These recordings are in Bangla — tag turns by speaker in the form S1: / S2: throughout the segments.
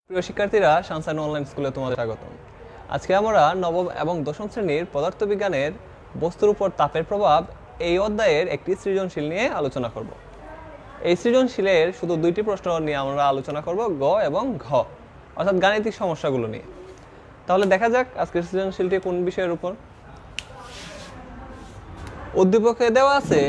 S1: প্রিয় শিক্ষার্থীরা, সানসাইন অনলাইন স্কুলে তোমাদের স্বাগতম। আজকে আমরা নবম এবং দশম শ্রেণীর পদার্থবিজ্ঞানের বস্তুর উপর তাপের প্রভাব এই অধ্যায়ের একটি সৃজনশীল নিয়ে আলোচনা করব। এই সৃজনশীলের শুধু দুইটি প্রশ্ন নিয়ে আমরা আলোচনা করব, গ এবং ঘ, অর্থাৎ গাণিতিক সমস্যাগুলো নিয়ে। তাহলে দেখা যাক আজকের সৃজনশীলটি কোন বিষয়ের উপর। উদ্দীপকে দেওয়া আছে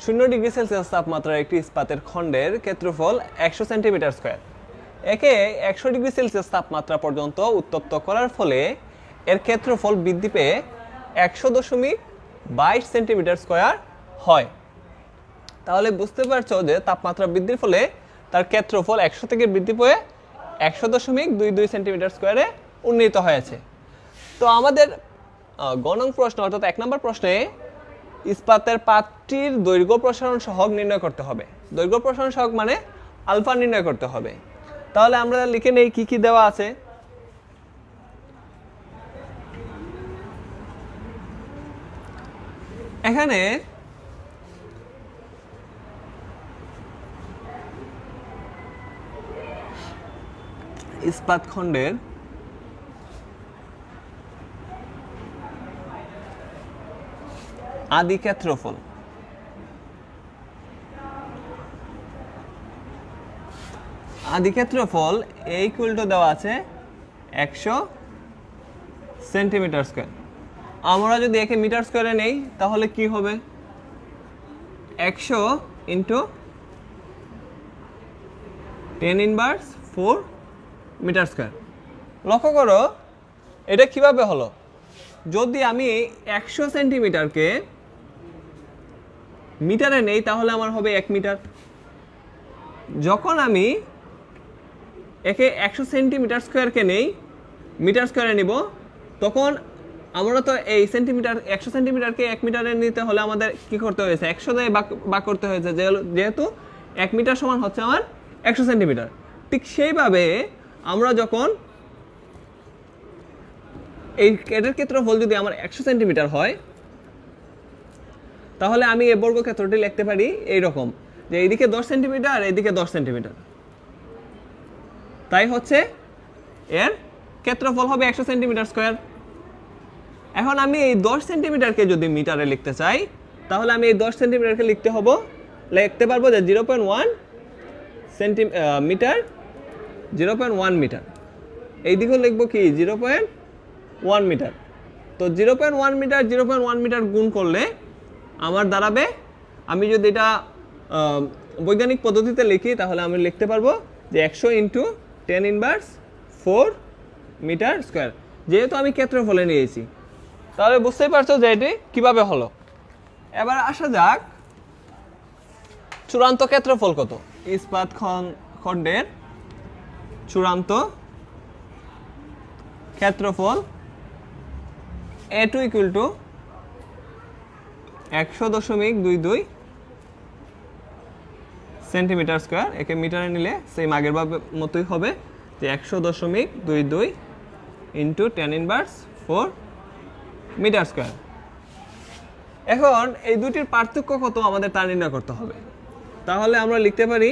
S1: 0 ডিগ্রি সেলসিয়াস তাপমাত্রার একটি ইস্পাতের খণ্ডের ক্ষেত্রফল 100 সেন্টিমিটার স্কয়ার। একে 100 ডিগ্রি সেলসিয়াস তাপমাত্রা পর্যন্ত উত্তপ্ত করার ফলে এর ক্ষেত্রফল বৃদ্ধি পেয়ে 100.22 সেন্টিমিটার স্কয়ার হয়। তাহলে বুঝতে পারছো যে তাপমাত্রা বৃদ্ধির ফলে তার ক্ষেত্রফল 100 থেকে বৃদ্ধি পেয়ে 100.22 সেন্টিমিটার স্কয়ারে উন্নীত হয়েছে। তো আমাদের গ নং প্রশ্ন অর্থাৎ 1 নম্বর প্রশ্নে ইস্পাতের পাতটির দৈর্ঘ্য প্রসারণ সহগ নির্ণয় করতে হবে। দৈর্ঘ্য প্রসারণ সহগ মানে আলফা নির্ণয় করতে হবে। তাহলে আমরা লিখে নেই কি কি দেওয়া আছে। এখানে ইস্পাত খণ্ডের আদি ক্ষেত্রফল দেওয়া আছে 100 সেন্টিমিটার স্কয়ার। আমরা যদি একে মিটার স্কয়ারে নেই তাহলে কি হবে? 100 ইন্টু 10⁻⁴ মিটার স্কয়ার। লক্ষ্য করো এটা কিভাবে হলো। যদি আমি 100 সেন্টিমিটারকে মিটারে নেই তাহলে আমার হবে 1 মিটার। যখন আমি একে 100 সেন্টিমিটার স্কয়ারকে নেই মিটার স্কয়ারে নিব, তখন আমরা তো এই 100 সেন্টিমিটারকে 1 মিটারে নিতে হলে আমাদের কি করতে হয়েছে? 100 দিয়ে ভাগ করতে হয়েছে, যেহেতু 1 মিটার সমান হচ্ছে আমার 100 সেন্টিমিটার। ঠিক সেইভাবে আমরা যখন এই এটার ক্ষেত্রফল যদি আমার 100 সেন্টিমিটার হয় তাহলে আমি এই বর্গক্ষেত্রটি লিখতে পারি এইরকম, যে এইদিকে 10 সেন্টিমিটার, এইদিকে 10 সেন্টিমিটার। তাই হচ্ছে এর ক্ষেত্রফল হবে 100 সেন্টিমিটার স্কয়ার। এখন আমি এই 10 সেন্টিমিটারকে যদি মিটারে লিখতে চাই তাহলে আমি এই 10 সেন্টিমিটারকে লিখতে পারবো যে 0.1 মিটার, 0.1 মিটার। এইদিকেও লিখবো কি 0.1 মিটার। তো 0.1 মিটার 0.1 মিটার গুণ করলে আমার দাঁড়াবে, আমি যদি এটা বৈজ্ঞানিক পদ্ধতিতে লিখি তাহলে আমি লিখতে পারবো যে 100 ইন্টু 10⁻⁴ মিটার স্কয়ার, যেহেতু আমি ক্ষেত্রফলে নিয়েছি। তাহলে বুঝতেই পারছো যে এটি কিভাবে হলো। এবার আসা যাক চূড়ান্ত ক্ষেত্রফল কত। ইস্পাত খণ্ডের চূড়ান্ত ক্ষেত্রফল A2 = 100.22 সেন্টিমিটার স্কয়ার। একে মিটারে নিলে সেই আগের মতোই হবে যে 100.22 ইন্টু 10⁻⁴ মিটার স্কয়ার। এখন এই দুটির পার্থক্য কত আমাদের তা নির্ণয় করতে হবে। তাহলে আমরা লিখতে পারি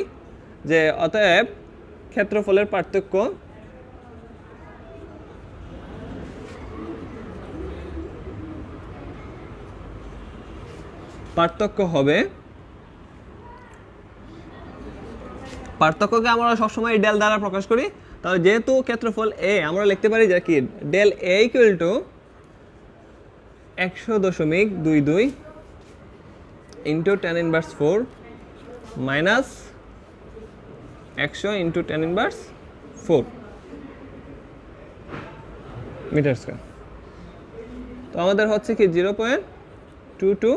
S1: যে অতএব ক্ষেত্রফলের পার্থক্য হবে, পার্থক্যকে আমরা সবসময় ডেল দ্বারা প্রকাশ করি। তাহলে যেহেতু ক্ষেত্রফল এ, আমরা লিখতে পারি যে কি del A = 100.22 into 10⁻⁴ minus 100 into 10⁻⁴ metre square. তো আমাদের হচ্ছে কি 0.22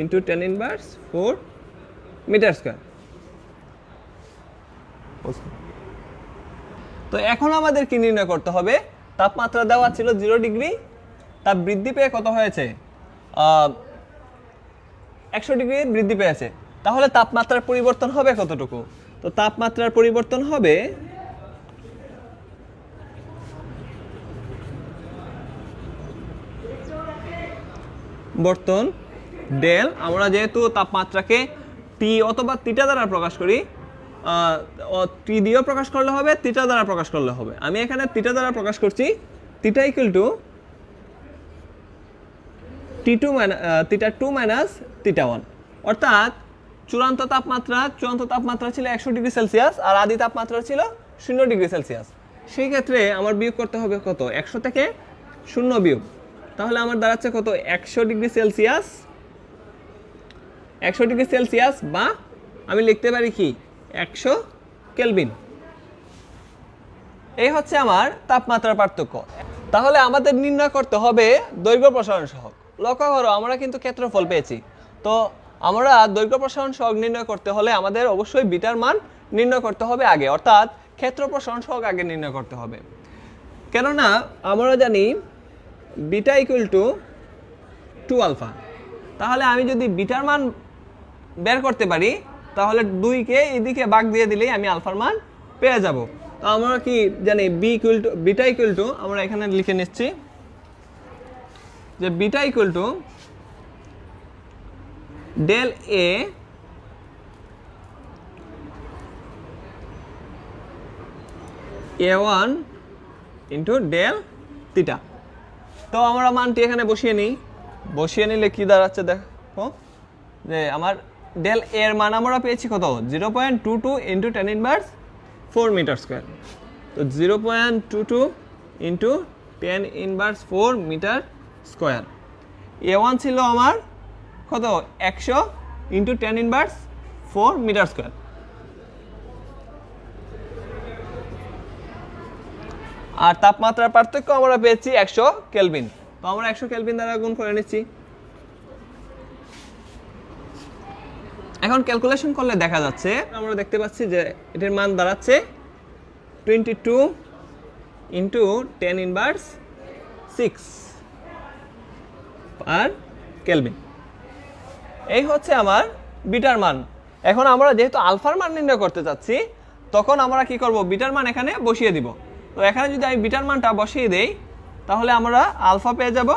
S1: ইন্টু 10⁻⁴ মিটার স্কয়ার। তো এখন আমাদের কি নির্ণয় করতে হবে? তাপমাত্রা দেওয়া ছিল 0 ডিগ্রি, তাপ বৃদ্ধি পেয়ে কত হয়েছে? 100 ডিগ্রি বৃদ্ধি পেয়েছে। তাহলে তাপমাত্রার পরিবর্তন হবে কতটুকু? তো তাপমাত্রার পরিবর্তন হবে ডেল। আমরা যেহেতু তাপমাত্রাকে টি অথবা থিটা দ্বারা প্রকাশ করি, টি দিয়েও প্রকাশ করলে হবে, থিটা দ্বারা প্রকাশ করলে হবে। আমি এখানে থিটা দ্বারা প্রকাশ করছি, theta equal to theta 2 minus theta 1, অর্থাৎ চূড়ান্ত তাপমাত্রা ছিল 100 ডিগ্রি সেলসিয়াস আর আদি তাপমাত্রা ছিল 0 ডিগ্রি সেলসিয়াস। সেই ক্ষেত্রে আমার বিয়োগ করতে হবে কত, 100 থেকে 0 বিয়োগ, তাহলে আমার দাঁড়াচ্ছে কত, 100 ডিগ্রি সেলসিয়াস বা আমি লিখতে পারি কি 100 কেলভিন। এই হচ্ছে আমার তাপমাত্রার পার্থক্য। তাহলে আমাদের নির্ণয় করতে হবে দৈর্ঘ্য প্রসারণ সহগ। লক্ষ্য করো আমরা কিন্তু ক্ষেত্রফল পেয়েছি, তো আমরা দৈর্ঘ্য প্রসারণ সহগ নির্ণয় করতে হলে আমাদের অবশ্যই বিটার মান নির্ণয় করতে হবে আগে, অর্থাৎ ক্ষেত্র প্রসারণ সহগ আগে নির্ণয় করতে হবে। কেননা আমরা জানি বিটা ইকুয়াল টু 2 আলফা, তাহলে আমি যদি বিটার মান বের করতে পারি তাহলে 2কে এদিকে ভাগ দিয়ে দিলেই আমি আলফার মান পেয়ে যাব। তো আমরা কি জানি বিটা ইকুয়াল টু, আমরা এখানে লিখে নিচ্ছি যে beta equal to del A a1 into del theta. তো আমরা মানটি এখানে বসিয়ে নিলে কি দাঁড়াচ্ছে দেখো, যে আমার ডেল এর মান আমরা পেয়েছি কত, 0.22 ইন্টু 10 ইনভার্স 4 মিটার স্কোয়ার। তো 0.22 into 10 inverse 4 metre square. a1 ছিল আমার কত, 100 ইন্টু 10 ইনভার্স 4 মিটার স্কোয়ার। আর তাপমাত্রার পার্থক্য আমরা পেয়েছি 100 কেলভিন। তো আমরা 100 কেলভিন দ্বারা গুণ করে নিচ্ছি। এখন ক্যালকুলেশন করলে দেখা যাচ্ছে, আমরা দেখতে পাচ্ছি যে এটার মান দাঁড়াচ্ছে 22 ইন্টু 10 ইনভার্স 6 পার কেলভিন। এই হচ্ছে আমার বিটার মান। এখন আমরা যেহেতু আলফার মান নির্ণয় করতে চাচ্ছি, তখন আমরা কি করব, বিটার মান এখানে বসিয়ে দিব। তো এখানে যদি আমি বিটার মানটা বসিয়ে দেই তাহলে আমরা আলফা পেয়ে যাব,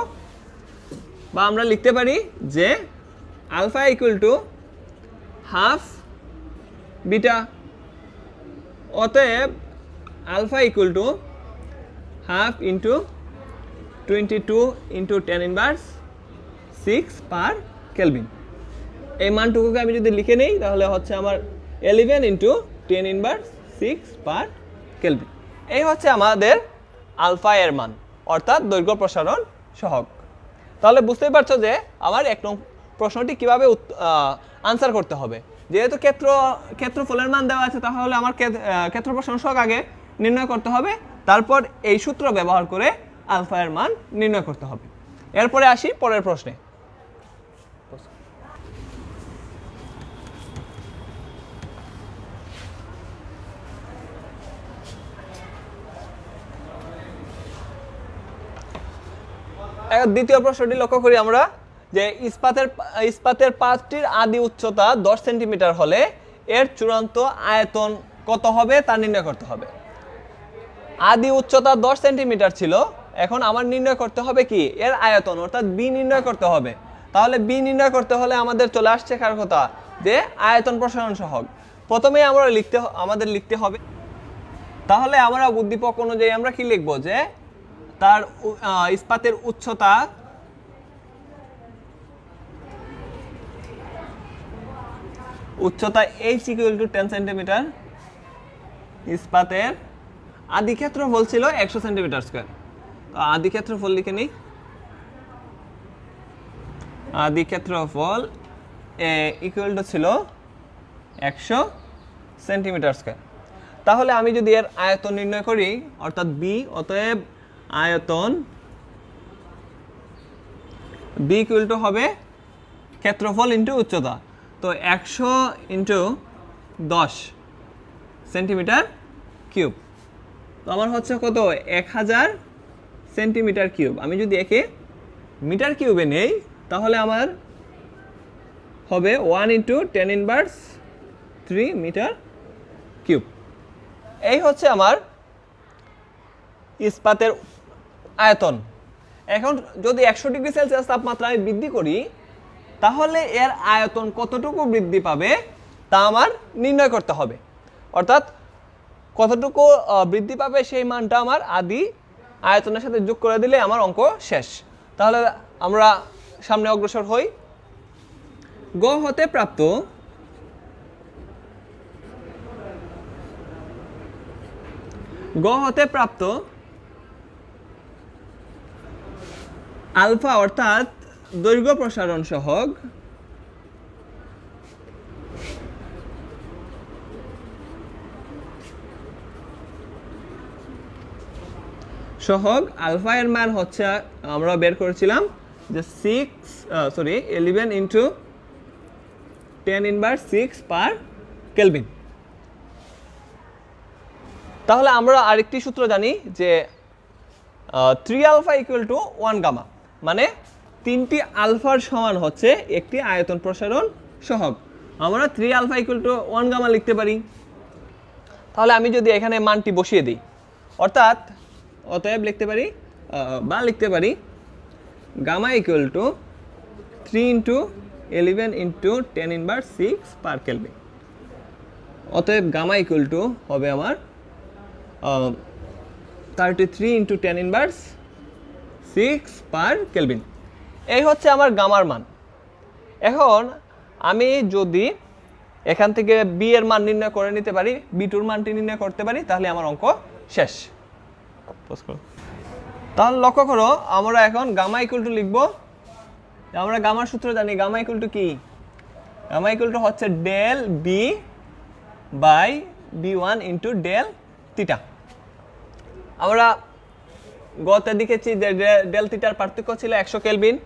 S1: বা আমরা লিখতে পারি যে alpha equal to half beta. অতএব alpha equal to half into 22 into 10 inverse 6 per kelvin. এই মানটুকুকে আমি যদি লিখে নেই তাহলে হচ্ছে আমার 11 ইন্টু 10 ইনভার্স 6 পার কেলভিন। এই হচ্ছে আমাদের আলফা এর মান, অর্থাৎ দৈর্ঘ্য প্রসারণ সহগ। তাহলে বুঝতেই পারছো যে আমার এক নং প্রশ্নটি কিভাবে আনসার করতে হবে। যেহেতু ক্ষেত্রফলের মান দেওয়া আছে, তাহলে আমার ক্ষেত্র প্রসারণ সহগ আগে নির্ণয় করতে হবে, তারপর এই সূত্র ব্যবহার করে আলফা এর মান নির্ণয় করতে হবে। এরপরে আসি পরের প্রশ্নে। দ্বিতীয় প্রশ্নটি লক্ষ্য করি আমরা, যে ইস্পাতের পাতটির আদি উচ্চতা 10 সেন্টিমিটার হলে এর চূড়ান্ত আয়তন কত হবে তা নির্ণয় করতে হবে। আদি উচ্চতা 10 সেন্টিমিটার ছিল, এখন আমার নির্ণয় করতে হবে কি, এর আয়তন, অর্থাৎ বি নির্ণয় করতে হবে। তাহলে বি নির্ণয় করতে হলে আমাদের চলে আসছে কার কথা, যে আয়তন প্রসারণ সহগ। প্রথমেই আমাদের লিখতে হবে, তাহলে আমরা উদ্দীপক অনুযায়ী আমরা কি লিখবো, যে তার ইস্পাতের উচ্চতা h ইকুয়াল টু 10 সেন্টিমিটার, ইস্পাতের আদি ক্ষেত্রফল ছিল 100 সেন্টিমিটার স্কয়ার। তো আদি ক্ষেত্রফল লিখে নিই, আদি ক্ষেত্রফল ইকুয়াল টু ছিল 100 সেন্টিমিটার স্কয়ার। তাহলে আমি যদি এর আয়তন নির্ণয় করি, অর্থাৎ বি, অতএব আয়তন বি ইকুয়াল টু হবে ক্ষেত্রফল ইন্টু উচ্চতা। তো 100 ইন্টু 10 সেন্টিমিটার কিউব, তো আমার হচ্ছে কত, 1000 সেন্টিমিটার কিউব। আমি যদি একে মিটার কিউবে নেই তাহলে আমার হবে 1 ইন্টু 10 ইনভার্স 3 মিটার কিউব। এই হচ্ছে আমার ইস্পাতের আয়তন। এখন যদি 100 ডিগ্রি সেলসিয়াস তাপমাত্রায় বৃদ্ধি করি তাহলে এর আয়তন কতটুকু বৃদ্ধি পাবে তা আমার নির্ণয় করতে হবে। অর্থাৎ কতটুকু বৃদ্ধি পাবে সেই মানটা আমার আদি আয়তনের সাথে যোগ করে দিলে আমার অঙ্ক শেষ। তাহলে আমরা সামনে অগ্রসর হই। গ হতে প্রাপ্ত আলফা অর্থাৎ দৈর্ঘ্য প্রসারণ সহগ আলফা এর মান হচ্ছে আমরা বের করেছিলাম যে 11 ইন্টু 10⁻⁶ পার কেলভিন। তাহলে আমরা আরেকটি সূত্র জানি যে 3 আলফা ইকুয়াল টু 1 গামা, মানে 3টি আলফার সমান হচ্ছে একটি আয়তন প্রসারণ সহগ। আমরা 3 আলফা ইকুয়াল টু 1 গামা লিখতে পারি। তাহলে আমি যদি এখানে মানটি বসিয়ে দিই, অতএব লিখতে পারি gamma equal to 3 into 11 into 10⁻⁶ per kelvin. অতএব গামা ইকুয়াল টু হবে আমার 33 ইন্টু 10⁻⁶ পার কেলভিন। এই হচ্ছে আমার গামার মান। এখন আমি যদি এখান থেকে বি এর মান নির্ণয় করে নিতে পারি, বি2 এর মানটি নির্ণয় করতে পারি, তাহলে আমার অঙ্ক শেষ। তাহলে লক্ষ্য করো, আমরা এখন গামা ইকুয়াল টু লিখবো। আমরা গামার সূত্র জানি। গামা ইকুয়াল টু কি? গামা ইকুয়াল টু হচ্ছে ডেল বি বাই বি1 ইন্টু ডেল থিটা। আমরা গতে দেখেছি যে ডেল থিটার পার্থক্য ছিল 100 কেলভিন।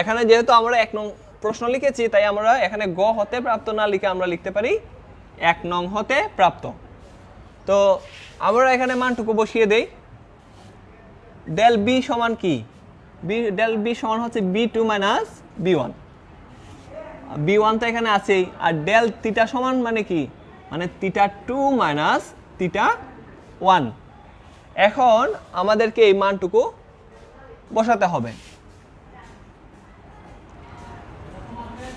S1: এখানে যেহেতু আমরা 1 নং প্রশ্ন লিখেছি, তাই আমরা এখানে গ হতে প্রাপ্ত না লিখে আমরা লিখতে পারি 1 নং হতে প্রাপ্ত। তো আমরা এখানে মানটুকু বসিয়ে দেই। ডেল বি সমান কি? ডেল বি সমান হচ্ছে বি2 মাইনাস বি1। বি1 তো এখানে আছেই। আর ডেল থিটা সমান মানে কি? মানে θ2 মাইনাস θ1। এখন আমাদেরকে এই মানটুকু বসাতে হবে।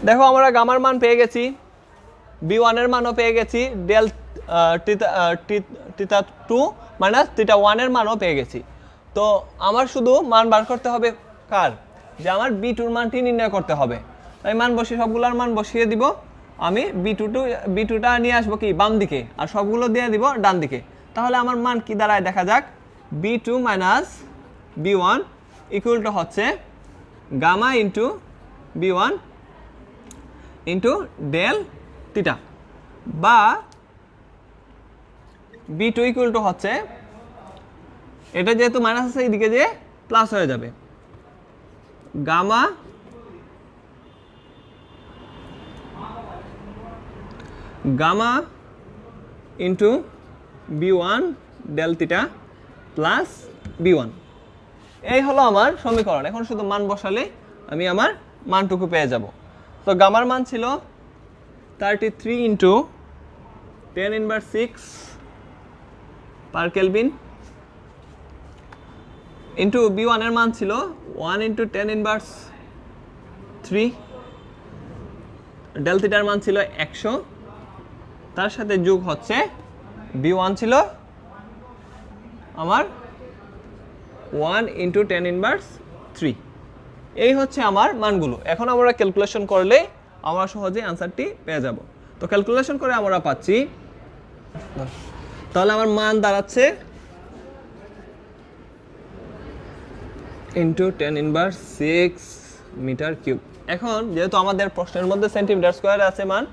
S1: দেখো, আমরা গামার মান পেয়ে গেছি, বি1 এর মানও পেয়ে গেছি, ডেল θ2 মাইনাস θ1 এর মানও পেয়ে গেছি। তো আমার শুধু মান বার করতে হবে কার? যে আমার বি2 এর মানটি নির্ণয় করতে হবে। তাই সবগুলোর মান বসিয়ে দিব। আমি বি2টা নিয়ে আসবো কি বাম দিকে, আর সবগুলো দিয়ে দিব ডান দিকে। তাহলে আমার মান কি দাঁড়ায় দেখা যাক। বি2 মাইনাস বি1 ইকুয়াল টু হচ্ছে গামা ইন্টু বি1 ইন্টু ডেল থিটা, বা বি2 ইকুয়াল টু হচ্ছে, এটা যেহেতু মাইনাস আছে এইদিকে যে প্লাস হয়ে যাবে, গামা ইন্টু বি1 ডেল থিটা প্লাস বি1। এই হলো আমার সমীকরণ। এখন শুধু মান বসালে আমি আমার মানটুকু পেয়ে যাব। তো গামার মান ছিল 33 ইন্টু 10⁻⁶ পার কেলভিন ইন্টু বি1 এর মান ছিল 1 ইন্টু 10⁻3। ডেল থিটার মান ছিল 100, তার সাথে যোগ হচ্ছে বি1 ছিল আমার 1 ইন্টু 10⁻3। এই হচ্ছে আমার মানগুলো। এখন আমরা ক্যালকুলেশন করলে আমরা সহজে আনসারটি পেয়ে যাব। তো ক্যালকুলেশন করে আমরা পাচ্ছি, তাহলে আমার মান দাঁড়াচ্ছে ইন্টু 10⁻⁶ মিটার কিউব। এখন যেহেতু আমাদের প্রশ্নের মধ্যে সেন্টিমিটার স্কোয়ারে আছে মান,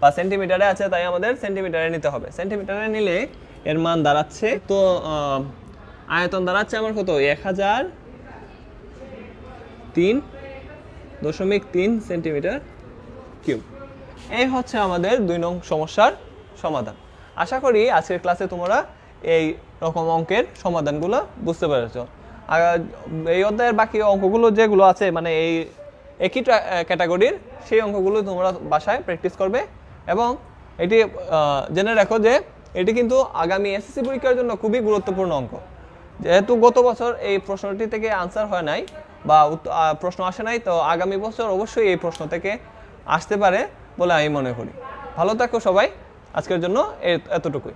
S1: বা সেন্টিমিটারে আছে, তাই আমাদের সেন্টিমিটারে নিতে হবে। সেন্টিমিটারে নিলে এর মান দাঁড়াচ্ছে, তো আয়তন দাঁড়াচ্ছে আমার কত? 1003.3 সেন্টিমিটার কিউব। এই হচ্ছে আমাদের 2 নং সমস্যার সমাধান। আশা করি আজকের ক্লাসে তোমরা এই রকম অঙ্কের সমাধানগুলো বুঝতে পেরেছো। আর এই অধ্যায়ের বাকি অঙ্কগুলো যেগুলো আছে, মানে এই একই ক্যাটাগরির, সেই অঙ্কগুলো তোমরা বাসায় প্র্যাকটিস করবে। এবং এটি জেনে রাখো যে এটি কিন্তু আগামী এসএসসি পরীক্ষার জন্য খুবই গুরুত্বপূর্ণ অঙ্ক। যেহেতু গত বছর এই প্রশ্নটি থেকে আনসার হয় নাই বা প্রশ্ন আসে নাই, তো আগামী বছর অবশ্যই এই প্রশ্ন থেকে আসতে পারে বলে আমি মনে করি। ভালো থাকো সবাই, আজকের জন্য এতটুকুই।